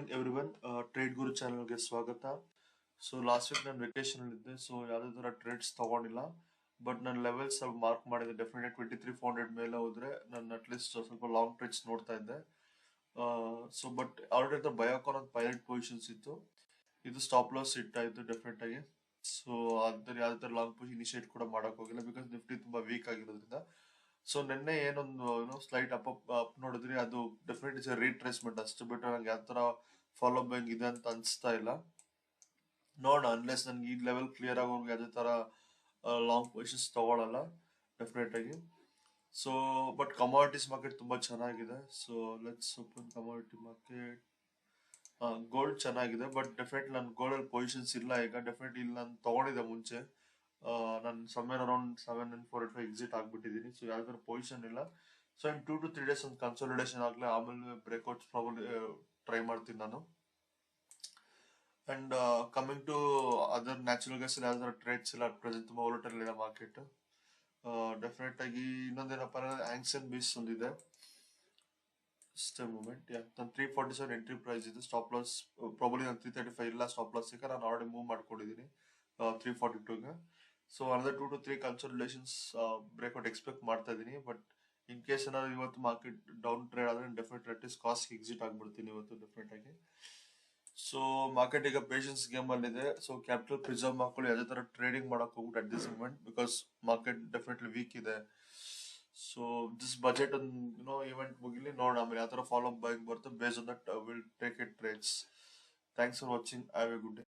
Morning everyone. Trade ಗುರು ಚಾನಲ್ಗೆ ಸ್ವಾಗತ. So last week ನಾನು ವೆಕೇಶನ್ ಇದ್ದೆ, ಸೊ ಯಾವುದೇ ತರ ಟ್ರೇಡ್ಸ್ ತಗೊಂಡಿಲ್ಲ. ಬಟ್ ನನ್ನ ಲೆವೆಲ್ಸ್ ಸ್ವಲ್ಪ ಮಾರ್ಕ್ ಮಾಡಿದೆ. ಡೆಫಿನೆಟ್ 23,400 ಮೇಲೆ ಹೋದ್ರೆ ನಾನು ಅಟ್ಲೀಸ್ಟ್ ಸ್ವಲ್ಪ ಲಾಂಗ್ ಟ್ರೇಡ್ಸ್ ನೋಡ್ತಾ ಇದ್ದೆ. ಸೊ ಬಟ್ ಆಲ್ರೆಡಿ ಬಯೋಕಾನ್ ಒಂದು ಪೈಲಟ್ ಪೊಸಿಷನ್ಸ್ ಇತ್ತು. ಇದು ಸ್ಟಾಪ್ ಲಾಸ್ ಹಿಟ್ ಆಯ್ತು ಡೆಫಿನೆಟ್ ಆಗಿ. ಸೊ ಅದ್ರ ಯಾವ್ದೇ ತರ ಲಾಂಗ್ ಪೊಸಿಷನ್ ಇನಿಷಿಯೇಟ್ ಕೂಡ ಮಾಡಕ್ ಹೋಗಿಲ್ಲ, ಬಿಕಾಸ್ ನಿಫ್ಟಿ ತುಂಬಾ ವೀಕ್ ಆಗಿರೋದ್ರಿಂದ. ಸೊ ನಿನ್ನೆ ಏನೊಂದು ಸ್ಲೈಟ್ ಅಪ್ ನೋಡಿದ್ರಿ, ಅದು ಡೆಫಿನೆಟ್ ಇಸ್ ರೀಟ್ರೇಸ್ಮೆಂಟ್ ಅಷ್ಟು ಬಿಟ್ಟು ನಂಗೆ ಯಾವ ತರ ಫಾಲೋ ಬೈಂಗ್ ಇದೆ ಅಂತ ಅನ್ಸ್ತಾ ಇಲ್ಲ. ನೋಡೋಣ, ಅನ್ಲೆಸ್ ನನ್ಗೆ ಈ ಲೆವೆಲ್ ಕ್ಲಿಯರ್ ಆಗೋರ್ಗೆ ಯಾವುದೇ ತರ ಲಾಂಗ್ ಪೊಸಿಷನ್ಸ್ ತಗೊಳಲ್ಲ ಡೆಫಿನೆಟ್ ಆಗಿ. ಸೊ ಬಟ್ ಕಮಾಡಿಟೀಸ್ ಮಾರ್ಕೆಟ್ ತುಂಬಾ ಚೆನ್ನಾಗಿದೆ. So let's open commodity market. Gold ಚೆನ್ನಾಗಿದೆ, ಬಟ್ ಡೆಫಿನೆಟ್ ನನ್ ಗೋಲ್ಡ್ ಅಲ್ಲಿ ಪೊಸಿಷನ್ಸ್ ಇಲ್ಲ ಈಗ. ಡೆಫಿನೆಟ್ ಇಲ್ಲಿ ನಾನು ತಗೊಂಡಿದ್ದೆ ಮುಂಚೆ. ನಾನು ಸಮ್ವೇರ್ ಅರೌಂಡ್ 7,485 ಎಕ್ಸಿಟ್ ಆಗ್ಬಿಟ್ಟಿದ್ದೀನಿ. ಸೊ ಯಾವ್ದಾದ್ರು ಪೊಸಿಷನ್ ಇಲ್ಲ. ಸೊ ಇನ್ 2 to 3 days ಒಂದು ಕನ್ಸಾಲಿಡೇಷನ್ ಆಗ್ಲಿ, ಆಮೇಲೆ ಬ್ರೇಕ್ಔಟ್ಸ್ ಪ್ರಾಬಬ್ಲಿ ಟ್ರೈ ಮಾಡ್ತೀನಿ ನಾನು. And coming to other natural gas ಅಲ್ಲಿ ಯಾವ್ದಾದ್ರು ಟ್ರೇಡ್ಸ್ ಇಲ್ಲ ಅಟ್ ಪ್ರೆಸೆಂಟ್. ತುಂಬಾ ವೋಲಟೈಲ್ ಇದೆ ಮಾರ್ಕೆಟ್. ಡೆಫಿನೆಟ್ ಆಗಿ ಇನ್ನೊಂದೇನಪ್ಪ ಅಂದ್ರೆ ಆಂಕ್ಸನ್ ಬೀಸ್ ಒಂದಿದೆ. ಮೂಮೆಂಟ್, ನಾನು 347 ಎಂಟ್ರಿ ಪ್ರೈಸ್ ಇದೆ. ಸ್ಟಾಪ್ ಲಾಸ್ ಪ್ರಾಬಬ್ಲಿ ನಾನು 335 ಇಲ್ಲ ಸ್ಟಾಪ್ ಲಾಸ್, ನಾನು ಆಲ್ರೆಡಿ ಮೂವ್ ಮಾಡ್ಕೊಂಡಿದ್ದೀನಿ 342ಗೆ. So another 2 to 3 consolidation breakout expect ಮಾಡ್ತಾ ಇದ್ದೀನಿ. ಬಟ್ ಇನ್ ಕೇಸ್ ಏನಾದ್ರು ಇವತ್ತು ಮಾರ್ಕೆಟ್ ಡೌನ್ ಟ್ರೇಡ್ ಆದ್ರೆ ಡೆಫಿನೆಟ್ ಅಟ್ಲೀಸ್ಟ್ ಕಾಸ್ಟ್ ಎಕ್ಸಿಟ್ ಆಗ್ಬಿಡ್ತೀನಿ ಇವತ್ತು ಡೆಫಿನೆಟ್ ಆಗಿ. ಸೊ ಮಾರ್ಕೆಟ್ ಈಗ ಪೇಷನ್ಸ್ ಗೇಮ್ ಅಲ್ಲಿ ಇದೆ. ಸೊ ಕ್ಯಾಪಿಟಲ್ ಪ್ರಿಸರ್ವ್ ಮಾಡ್ಕೊಳ್ಳಿ, ಯಾವುದೇ ತರ ಟ್ರೇಡಿಂಗ್ ಮಾಡಕ್ ಹೋಗ್ಬಿಟ್ಟು at this moment, because market definitely weak ಇದೆ. ಸೊ ದಿಸ್ ಬಜೆಟ್ ಒಂದು ಇವೆಂಟ್ ಮುಗಿಲಿ, ನೋಡೋಣ ಆಮೇಲೆ ಯಾವ ತರ ಫಾಲೋ ಬೈಕ್ ಬರುತ್ತೆ. Base on that will take it trades. Thanks for watching. Have a good day.